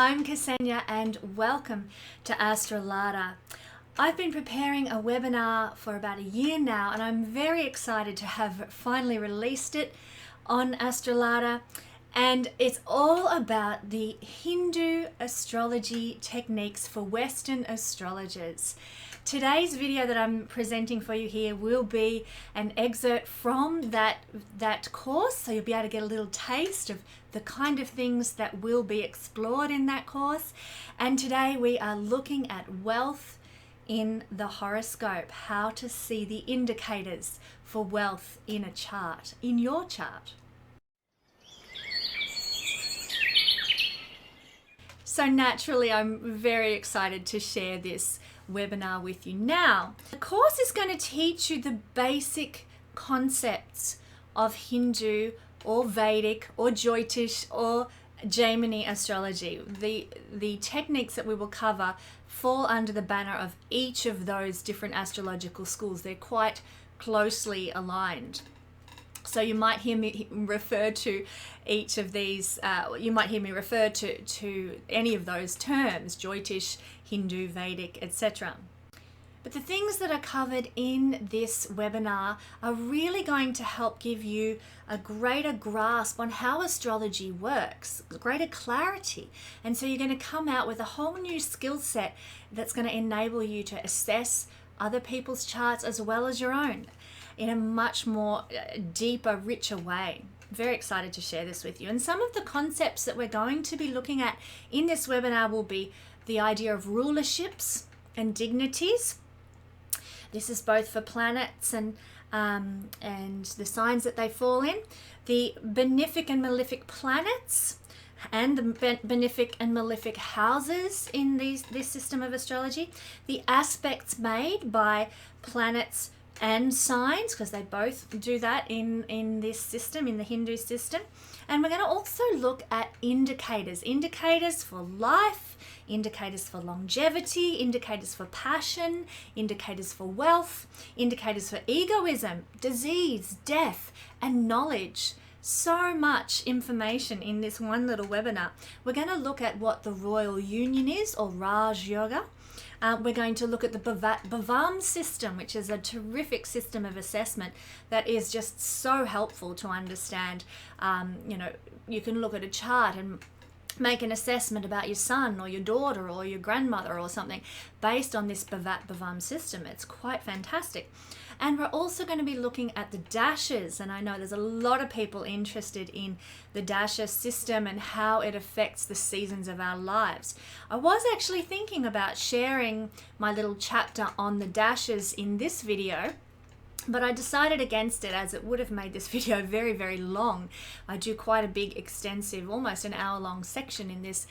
I'm Kesenya and welcome to Astrologers. I've been preparing a webinar for about a year now and I'm very excited to have finally released it on Astrologers, and it's all about the Hindu astrology techniques for Western astrologers. Today's video that I'm presenting for you here will be an excerpt from that course, so you'll be able to get a little taste of the kind of things that will be explored in that course. And today we are looking at wealth in the horoscope, how to see the indicators for wealth in a chart, in your chart. So naturally, I'm very excited to share this webinar with you now. The course is going to teach you the basic concepts of Hindu or Vedic or Jyotish or Jaimini astrology. The techniques that we will cover fall under the banner of each of those different astrological schools. They're quite closely aligned. So you might hear me refer to each of these, you might hear me refer to any of those terms, Jyotish, Hindu, Vedic, etc. But the things that are covered in this webinar are really going to help give you a greater grasp on how astrology works, greater clarity. And so you're going to come out with a whole new skill set that's going to enable you to assess other people's charts as well as your own in a much more deeper, richer way. Very excited to share this with you. And some of the concepts that we're going to be looking at in this webinar will be the idea of rulerships and dignities. This is both for planets and the signs that they fall in, the benefic and malefic planets, and the benefic and malefic houses in this system of astrology, the aspects made by planets and signs, because they both do that in this system, in the Hindu system. And we're going to also look at indicators for life, indicators for longevity, indicators for passion, indicators for wealth, indicators for egoism, disease, death, and knowledge. So much information in this one little webinar. We're going to look at what the Royal Union is, or Raj Yoga. We're going to look at the Bhavam system, which is a terrific system of assessment that is just so helpful to understand. You can look at a chart and make an assessment about your son or your daughter or your grandmother or something based on this Bhavam system. It's quite fantastic. And we're also going to be looking at the dashes, and I know there's a lot of people interested in the dasher system and how it affects the seasons of our lives. I was actually thinking about sharing my little chapter on the dashes in this video, but I decided against it, as it would have made this video very, very long. I do quite a big, extensive, almost an hour-long section in this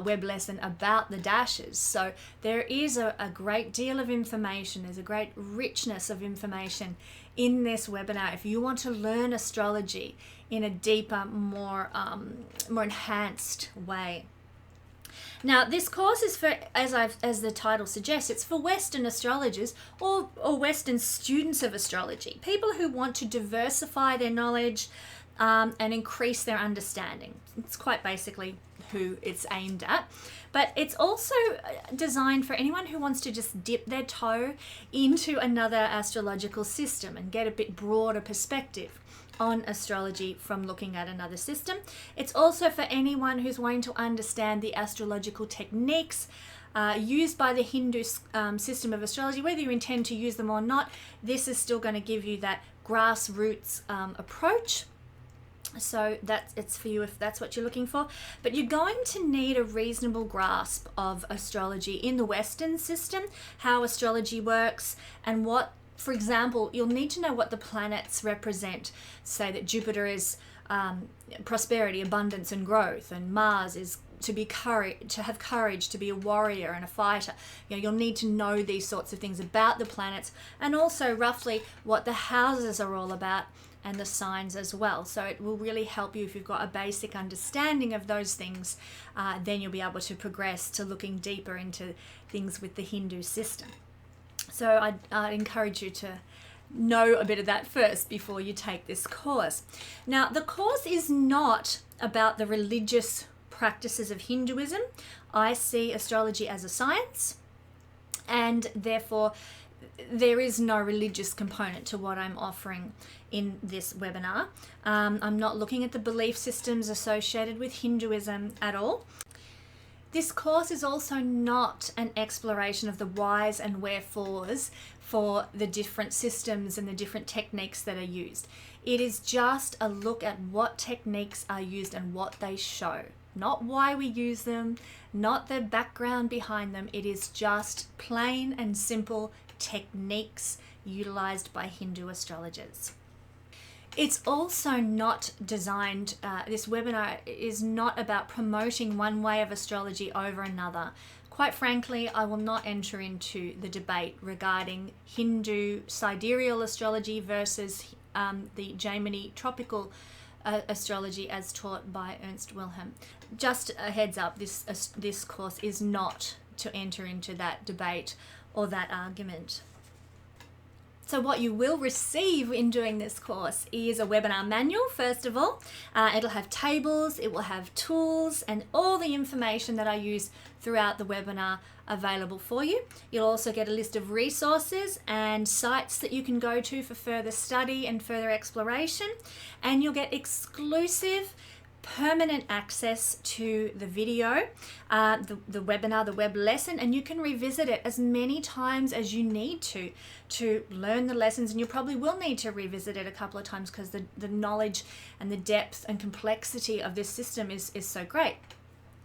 web lesson about the dashes. So there is a great deal of information. There's a great richness of information in this webinar if you want to learn astrology in a deeper, more enhanced way. Now, this course is for, as the title suggests, it's for Western astrologers or Western students of astrology, people who want to diversify their knowledge and increase their understanding. It's quite basically who it's aimed at. But it's also designed for anyone who wants to just dip their toe into another astrological system and get a bit broader perspective on astrology from looking at another system. It's also for anyone who's wanting to understand the astrological techniques used by the Hindu system of astrology. Whether you intend to use them or not, this is still going to give you that grassroots approach. So it's for you if that's what you're looking for. But you're going to need a reasonable grasp of astrology in the Western system, how astrology works, and what, for example, you'll need to know what the planets represent. Say that Jupiter is prosperity, abundance, and growth, and Mars is to have courage, to be a warrior and a fighter. You'll need to know these sorts of things about the planets, and also roughly what the houses are all about and the signs as well. So it will really help you if you've got a basic understanding of those things. Then you'll be able to progress to looking deeper into things with the Hindu system. So I'd encourage you to know a bit of that first before you take this course. Now, the course is not about the religious practices of Hinduism. I see astrology as a science, and therefore there is no religious component to what I'm offering in this webinar. I'm not looking at the belief systems associated with Hinduism at all. This course is also not an exploration of the whys and wherefores for the different systems and the different techniques that are used. It is just a look at what techniques are used and what they show. Not why we use them, not the background behind them. It is just plain and simple techniques utilized by Hindu astrologers. It's also not designed, this webinar is not about promoting one way of astrology over another. Quite frankly, I will not enter into the debate regarding Hindu sidereal astrology versus the Gemini tropical astrology as taught by Ernst Wilhelm. Just a heads up, this course is not to enter into that debate or that argument. So what you will receive in doing this course is a webinar manual, first of all. It'll have tables, it will have tools, and all the information that I use throughout the webinar available for you. You'll also get a list of resources and sites that you can go to for further study and further exploration. And you'll get exclusive permanent access to the video, the webinar, the web lesson, and you can revisit it as many times as you need to learn the lessons, and you probably will need to revisit it a couple of times because the knowledge and the depth and complexity of this system is so great.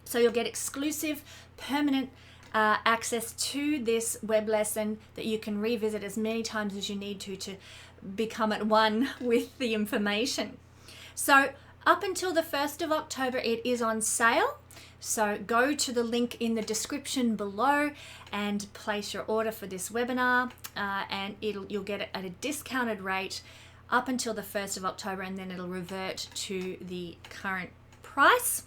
So you'll get exclusive permanent access to this web lesson that you can revisit as many times as you need to become at one with the information. So up until the 1st of October, it is on sale. So go to the link in the description below and place your order for this webinar, and you'll get it at a discounted rate up until the 1st of October, and then it'll revert to the current price.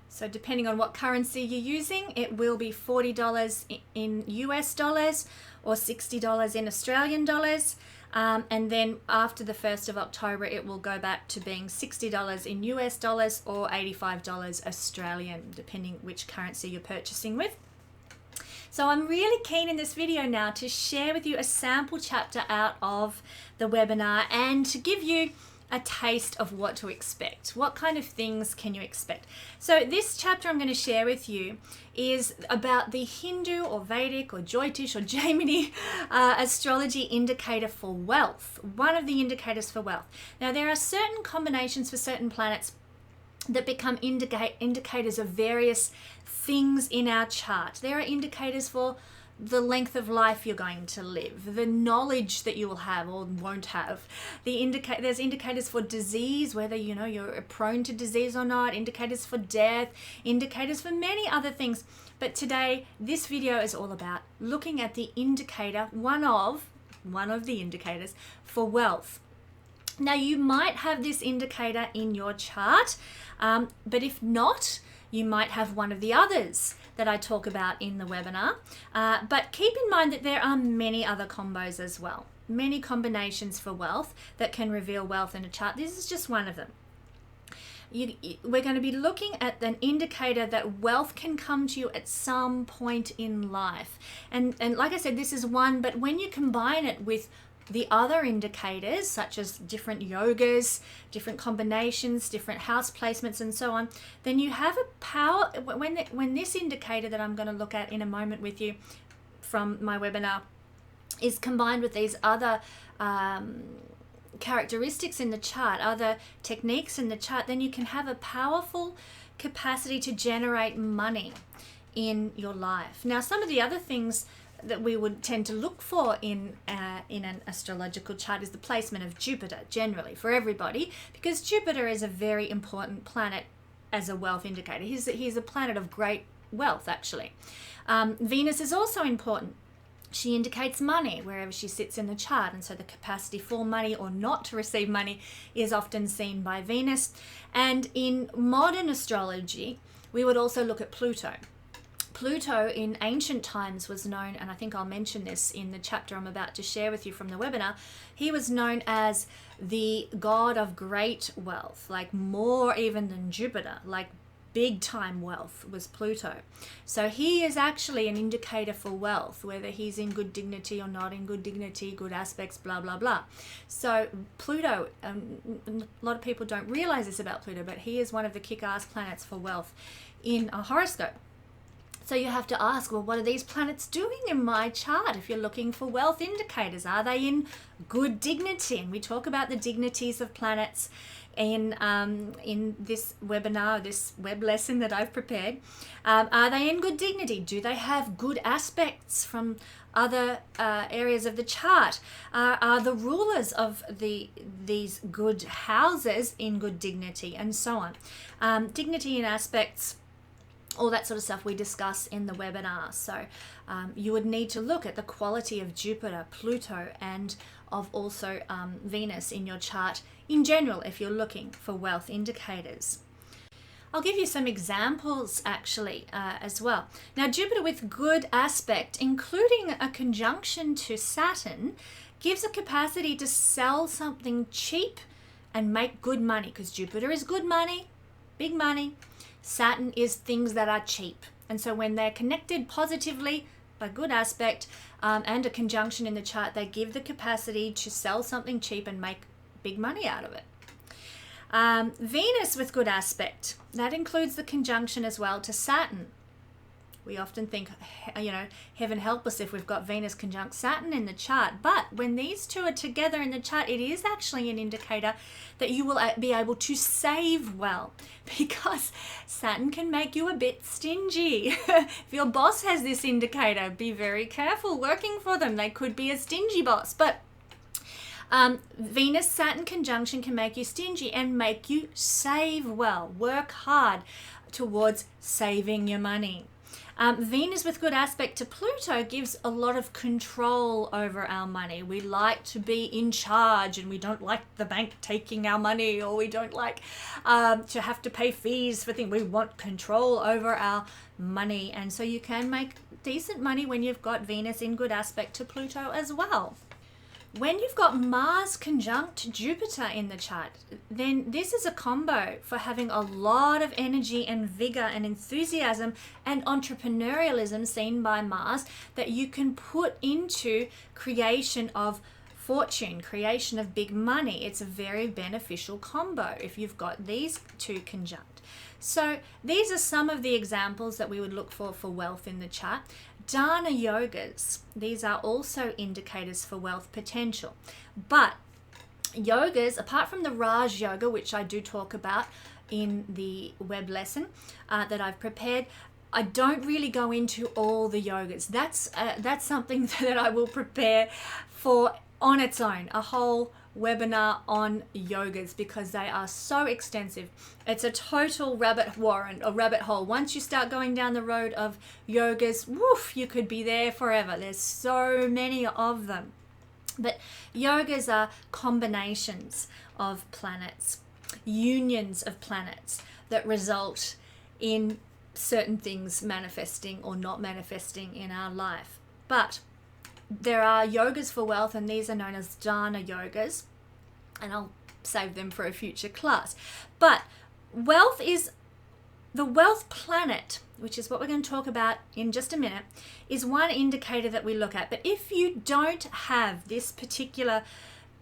So depending on what currency you're using, it will be $40 in US dollars or $60 in Australian dollars. And then after the 1st of October, it will go back to being $60 in US dollars or $85 Australian, depending which currency you're purchasing with. So I'm really keen in this video now to share with you a sample chapter out of the webinar and to give you a taste of what to expect. What kind of things can you expect? So this chapter I'm going to share with you is about the Hindu or Vedic or Jyotish or Gemini astrology indicator for wealth, one of the indicators for wealth. Now there are certain combinations for certain planets that become indicators of various things in our chart. There are indicators for the length of life you're going to live, the knowledge that you will have or won't have. There's indicators for disease, whether you're prone to disease or not, indicators for death, indicators for many other things. But today, this video is all about looking at the indicator, one of the indicators for wealth. Now, you might have this indicator in your chart, but if not, you might have one of the others that I talk about in the webinar. But keep in mind that there are many other combos as well, many combinations for wealth that can reveal wealth in a chart. This is just one of them. We're going to be looking at an indicator that wealth can come to you at some point in life. And like I said, this is one, but when you combine it with the other indicators, such as different yogas, different combinations, different house placements, and so on, then you have a power. When this indicator that I'm going to look at in a moment with you from my webinar is combined with these other characteristics in the chart, other techniques in the chart, then you can have a powerful capacity to generate money in your life. Now, some of the other things that we would tend to look for in an astrological chart is the placement of Jupiter, generally for everybody, because Jupiter is a very important planet as a wealth indicator. He's a planet of great wealth, actually. Venus is also important. She indicates money wherever she sits in the chart, and so the capacity for money or not to receive money is often seen by Venus. And in modern astrology, we would also look at Pluto. Pluto in ancient times was known, and I think I'll mention this in the chapter I'm about to share with you from the webinar, he was known as the god of great wealth, like more even than Jupiter, like big time wealth was Pluto. So he is actually an indicator for wealth, whether he's in good dignity or not in good dignity, good aspects, blah, blah, blah. So Pluto, a lot of people don't realize this about Pluto, but he is one of the kick-ass planets for wealth in a horoscope. So you have to ask, well, what are these planets doing in my chart? If you're looking for wealth indicators, are they in good dignity? And we talk about the dignities of planets in this webinar, this web lesson that I've prepared. Are they in good dignity? Do they have good aspects from other areas of the chart? Are the rulers of these good houses in good dignity, and so on? Dignity and aspects, all that sort of stuff we discuss in the webinar. So you would need to look at the quality of Jupiter, Pluto, and of also Venus in your chart in general if you're looking for wealth indicators. I'll give you some examples actually as well. Now, Jupiter with good aspect, including a conjunction to Saturn, gives a capacity to sell something cheap and make good money, because Jupiter is good money, big money. Saturn is things that are cheap. And so when they're connected positively by good aspect and a conjunction in the chart, they give the capacity to sell something cheap and make big money out of it. Venus with good aspect, that includes the conjunction as well to Saturn. We often think, heaven help us if we've got Venus conjunct Saturn in the chart. But when these two are together in the chart, it is actually an indicator that you will be able to save well, because Saturn can make you a bit stingy. If your boss has this indicator, be very careful working for them. They could be a stingy boss. But Venus-Saturn conjunction can make you stingy and make you save well. Work hard towards saving your money. Venus with good aspect to Pluto gives a lot of control over our money. We like to be in charge, and we don't like the bank taking our money, or we don't like to have to pay fees for things. We want control over our money, and so you can make decent money when you've got Venus in good aspect to Pluto as well. When you've got Mars conjunct Jupiter in the chart, then this is a combo for having a lot of energy and vigor and enthusiasm and entrepreneurialism seen by Mars that you can put into creation of fortune, creation of big money. It's a very beneficial combo if you've got these two conjunct. So these are some of the examples that we would look for wealth in the chart. Dana yogas, these are also indicators for wealth potential. But yogas, apart from the Raj yoga, which I do talk about in the web lesson that I've prepared, I don't really go into all the yogas. That's something that I will prepare for on its own, a whole webinar on yogas, because they are so extensive. It's a total rabbit hole. Once you start going down the road of yogas, woof, you could be there forever. There's so many of them. But yogas are combinations of planets, unions of planets that result in certain things manifesting or not manifesting in our life. But there are yogas for wealth, and these are known as dana yogas, and I'll save them for a future class. But wealth is the wealth planet, which is what we're going to talk about in just a minute, is one indicator that we look at. But if you don't have this particular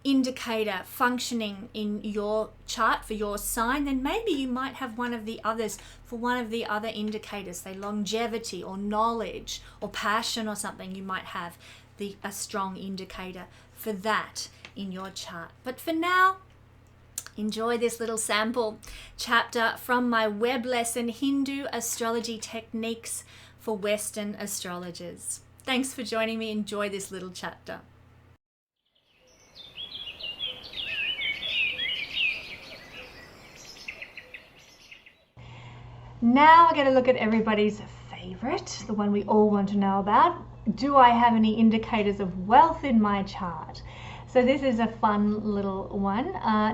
indicator functioning in your chart for your sign, then maybe you might have one of the others for one of the other indicators, say longevity or knowledge or passion or something. You might have a strong indicator for that in your chart. But for now, enjoy this little sample chapter from my web lesson, Hindu Astrology Techniques for Western Astrologers. Thanks for joining me. Enjoy this little chapter. Now we're going to look at everybody's favorite, the one we all want to know about. Do I have any indicators of wealth in my chart? So this is a fun little one.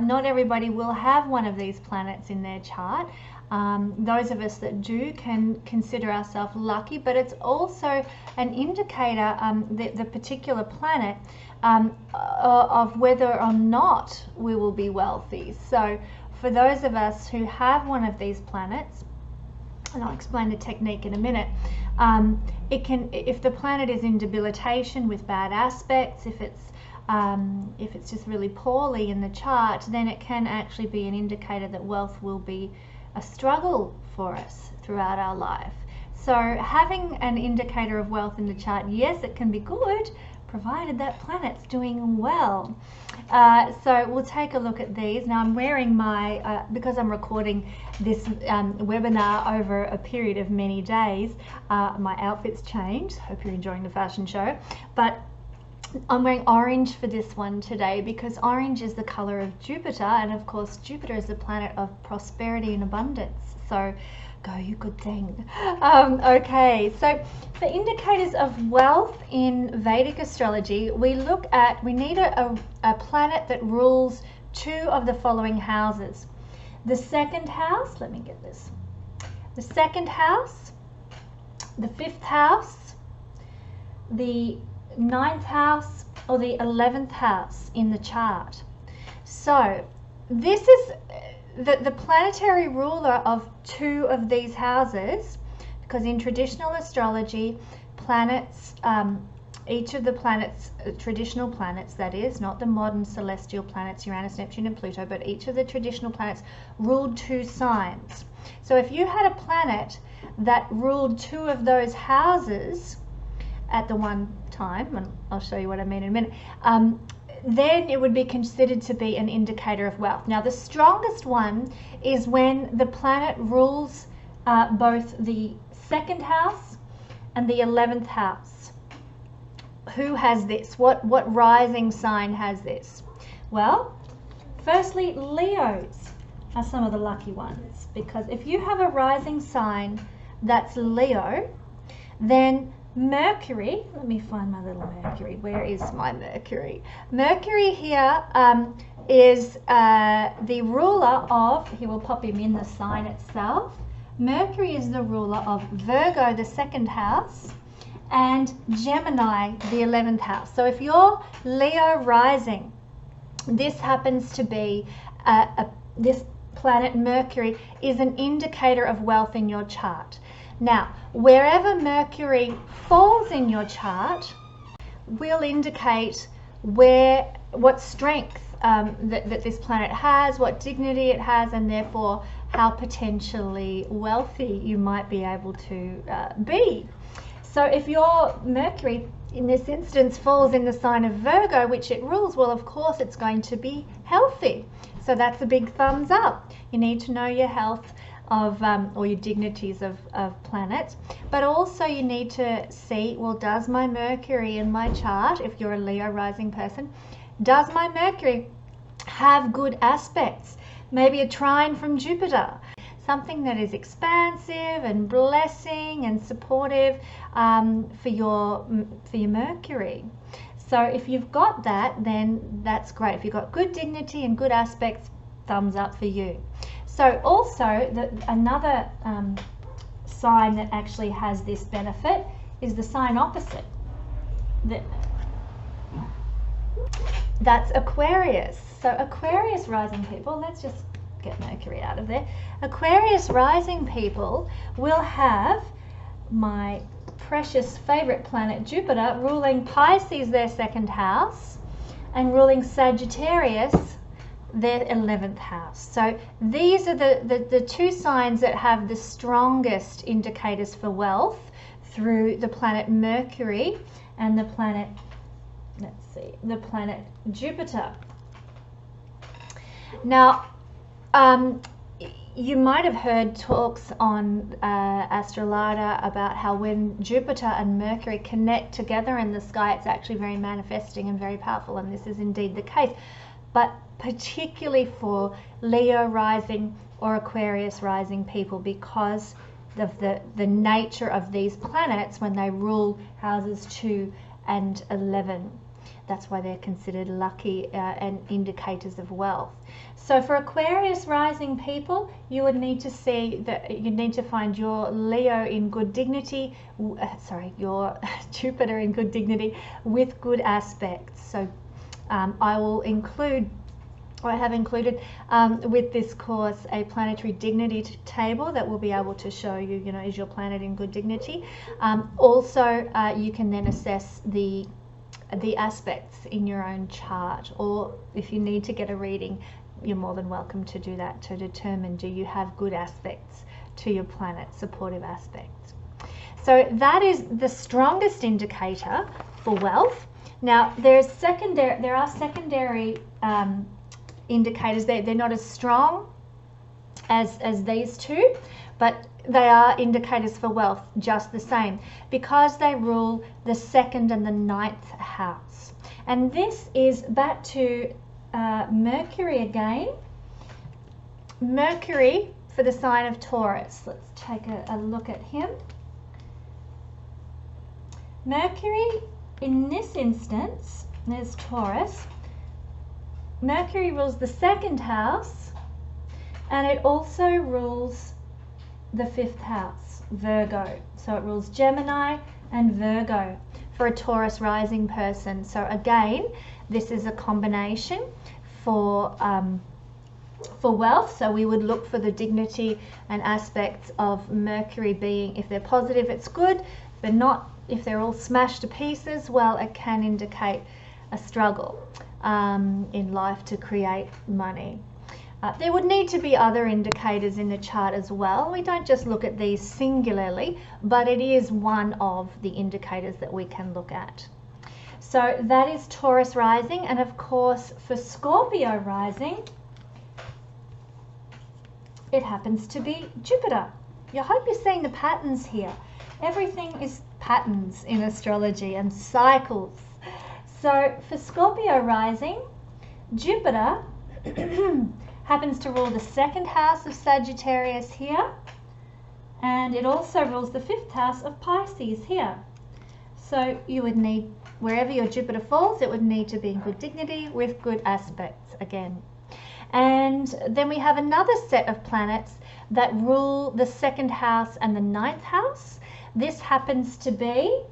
Not everybody will have one of these planets in their chart. Those of us that do can consider ourselves lucky, but it's also an indicator, the particular planet, of whether or not we will be wealthy. So for those of us who have one of these planets, and I'll explain the technique in a minute. It can, if the planet is in debilitation with bad aspects, if it's just really poorly in the chart, then it can actually be an indicator that wealth will be a struggle for us throughout our life. So having an indicator of wealth in the chart, yes, it can be good, provided that planet's doing well. So we'll take a look at these. Now I'm wearing my, because I'm recording this webinar over a period of many days, my outfit's changed. Hope you're enjoying the fashion show. But I'm wearing orange for this one today because orange is the color of Jupiter, and of course Jupiter is the planet of prosperity and abundance. So go, you good thing. Okay, so for indicators of wealth in Vedic astrology, we need a planet that rules two of the following houses. The second house, let me get this. The second house, the fifth house, the ninth house, or the 11th house in the chart. So this is the planetary ruler of two of these houses, because in traditional astrology, planets, each of the planets, traditional planets that is, not the modern celestial planets, Uranus, Neptune and Pluto, but each of the traditional planets ruled two signs. So if you had a planet that ruled two of those houses at the one time, and I'll show you what I mean in a minute, then it would be considered to be an indicator of wealth. Now the strongest one is when the planet rules both the second house and the 11th house. Who has this? What rising sign has this? Well, firstly, Leos are some of the lucky ones, because if you have a rising sign that's Leo, then Mercury, let me find my little Mercury. Where is my Mercury? Mercury here is the ruler of, he will pop him in the sign itself. Mercury is the ruler of Virgo, the second house, and Gemini, the 11th house. So if you're Leo rising, this happens to be, this planet Mercury is an indicator of wealth in your chart. Now, wherever Mercury falls in your chart will indicate what strength that this planet has, what dignity it has, and therefore how potentially wealthy you might be able to be. So if your Mercury in this instance falls in the sign of Virgo, which it rules, well, of course it's going to be healthy. So that's a big thumbs up. You need to know your health of or your dignities of planets, but also you need to see, well, does my Mercury in my chart, if you're a Leo rising person, does my Mercury have good aspects? Maybe a trine from Jupiter, something that is expansive and blessing and supportive for your Mercury. So if you've got that, then that's great. If you've got good dignity and good aspects, thumbs up for you. So also, another sign that actually has this benefit is the sign opposite. That's Aquarius. So Aquarius rising people, let's just get Mercury out of there. Aquarius rising people will have my precious favorite planet Jupiter ruling Pisces, their second house, and ruling Sagittarius, their 11th house. So these are the two signs that have the strongest indicators for wealth through the planet Mercury and the planet, let's see, the planet Jupiter. Now, you might have heard talks on Astrologer about how when Jupiter and Mercury connect together in the sky, it's actually very manifesting and very powerful, and this is indeed the case. But particularly for Leo rising or Aquarius rising people, because of the nature of these planets when they rule houses 2 and 11. That's why they're considered lucky and indicators of wealth. So for Aquarius rising people, you would need to see that you need to find your Leo in good dignity, your Jupiter in good dignity with good aspects. So I will include I have included with this course a planetary dignity table that will be able to show you, is your planet in good dignity. Also, you can then assess the aspects in your own chart, or if you need to get a reading, you're more than welcome to do that to determine, do you have good aspects to your planet, supportive aspects. So that is the strongest indicator for wealth. Now there are secondary indicators. They're not as strong as these two, but they are indicators for wealth just the same, because they rule the 2nd and the 9th house. And this is back to Mercury again. Mercury for the sign of Taurus. Let's take a look at him. Mercury, in this instance, there's Taurus. Mercury rules the 2nd house, and it also rules the 5th house, Virgo. So it rules Gemini and Virgo for a Taurus rising person. So again, this is a combination for wealth. So we would look for the dignity and aspects of Mercury being, if they're positive, it's good. If they're not, if they're all smashed to pieces, well, it can indicate a struggle in life to create money. There would need to be other indicators in the chart as well. We don't just look at these singularly, but it is one of the indicators that we can look at. So that is Taurus rising, and of course for Scorpio rising, it happens to be Jupiter. I hope you're seeing the patterns here. Everything is patterns in astrology and cycles. So for Scorpio rising, Jupiter happens to rule the 2nd house of Sagittarius here, and it also rules the 5th house of Pisces here. So you would need, wherever your Jupiter falls, it would need to be in good dignity with good aspects again. And then we have another set of planets that rule the 2nd house and the 9th house. This happens to be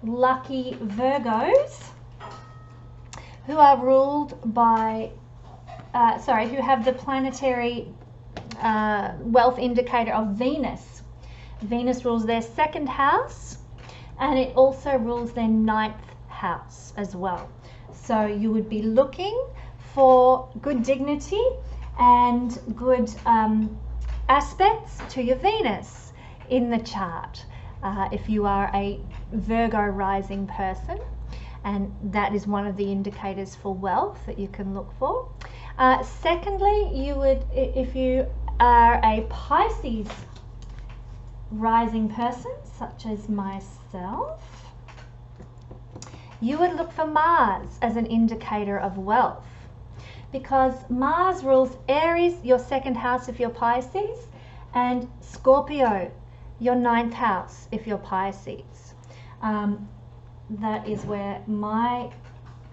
lucky Virgos, who are ruled by who have the planetary wealth indicator of Venus. Venus rules their 2nd house, and it also rules their 9th house as well. So you would be looking for good dignity and good aspects to your Venus in the chart if you are a Virgo rising person, and that is one of the indicators for wealth that you can look for. Secondly, you would, if you are a Pisces rising person, such as myself, you would look for Mars as an indicator of wealth, because Mars rules Aries, your 2nd house if you're Pisces, and Scorpio, your 9th house if you're Pisces. That is where my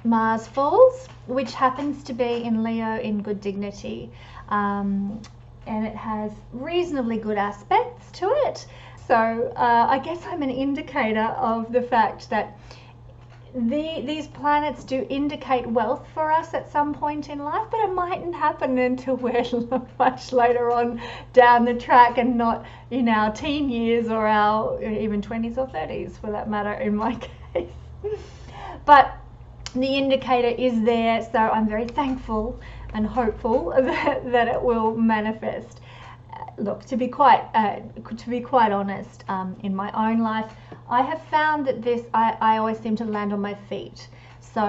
Mars falls, which happens to be in Leo in good dignity, and it has reasonably good aspects to it. So I guess I'm an indicator of the fact that these planets do indicate wealth for us at some point in life, but it mightn't happen until we're much later on down the track, and not in our teen years or our even 20s or 30s for that matter in my case. But the indicator is there, so I'm very thankful and hopeful that it will manifest. Look, to be quite honest, in my own life, I have found that I always seem to land on my feet. So,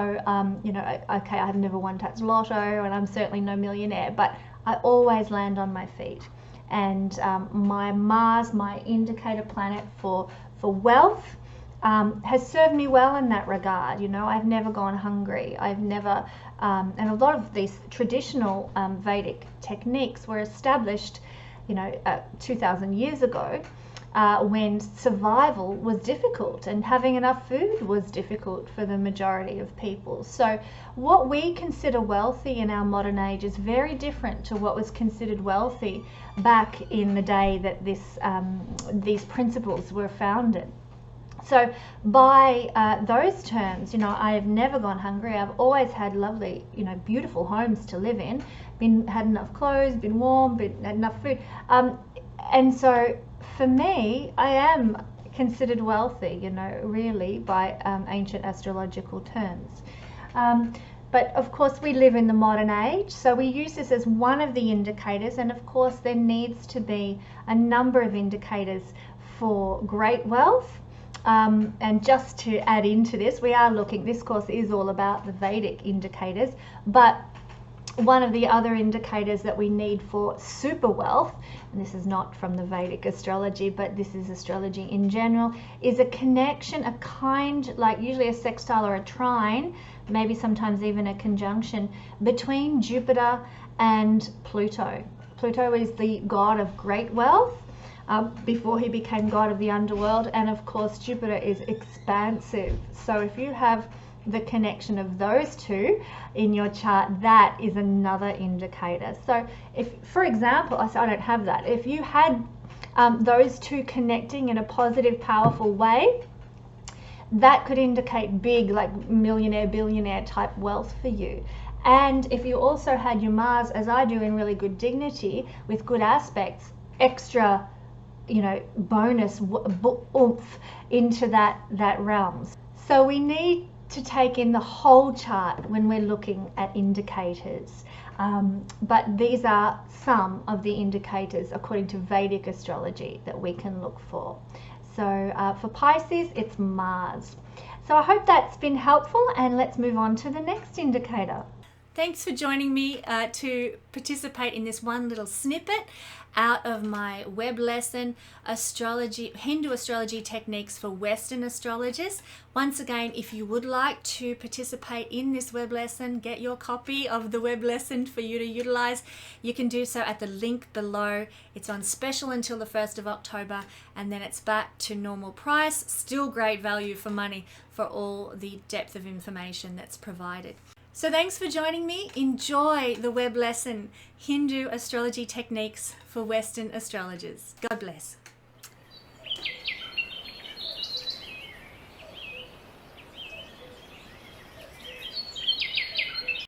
okay, I've never won Tats Lotto, and I'm certainly no millionaire, but I always land on my feet. And my Mars, my indicator planet for wealth, has served me well in that regard. I've never gone hungry. I've never, and a lot of these traditional Vedic techniques were established 2,000 years ago, when survival was difficult and having enough food was difficult for the majority of people. So what we consider wealthy in our modern age is very different to what was considered wealthy back in the day that these principles were founded. So by those terms, you know, I have never gone hungry. I've always had lovely, you know, beautiful homes to live in, had enough clothes, been warm, had enough food. And so for me, I am considered wealthy, you know, really by ancient astrological terms. But of course we live in the modern age, so we use this as one of the indicators, and of course there needs to be a number of indicators for great wealth. And just to add into this, this course is all about the Vedic indicators, but one of the other indicators that we need for super wealth, and this is not from the Vedic astrology, but this is astrology in general, is a connection, a kind, like usually a sextile or a trine, maybe sometimes even a conjunction between Jupiter and Pluto. Pluto is the god of great wealth before he became god of the underworld, and of course Jupiter is expansive. So if you have the connection of those two in your chart, that is another indicator. So if, for example, I don't have that, if you had those two connecting in a positive, powerful way, that could indicate big, like millionaire, billionaire type wealth for you. And if you also had your Mars, as I do, in really good dignity with good aspects, extra, you know, bonus oomph into that realm. So we need to take in the whole chart when we're looking at indicators. But these are some of the indicators according to Vedic astrology that we can look for. So for Pisces, it's Mars. So I hope that's been helpful, and let's move on to the next indicator. Thanks for joining me to participate in this one little snippet out of my web lesson, Hindu Astrology Techniques for Western Astrologers. Once again, if you would like to participate in this web lesson, get your copy of the web lesson for you to utilize, you can do so at the link below. It's on special until the 1st of October, and then it's back to normal price. Still great value for money for all the depth of information that's provided. So thanks for joining me. Enjoy the web lesson, Hindu Astrology Techniques for Western Astrologers. God bless.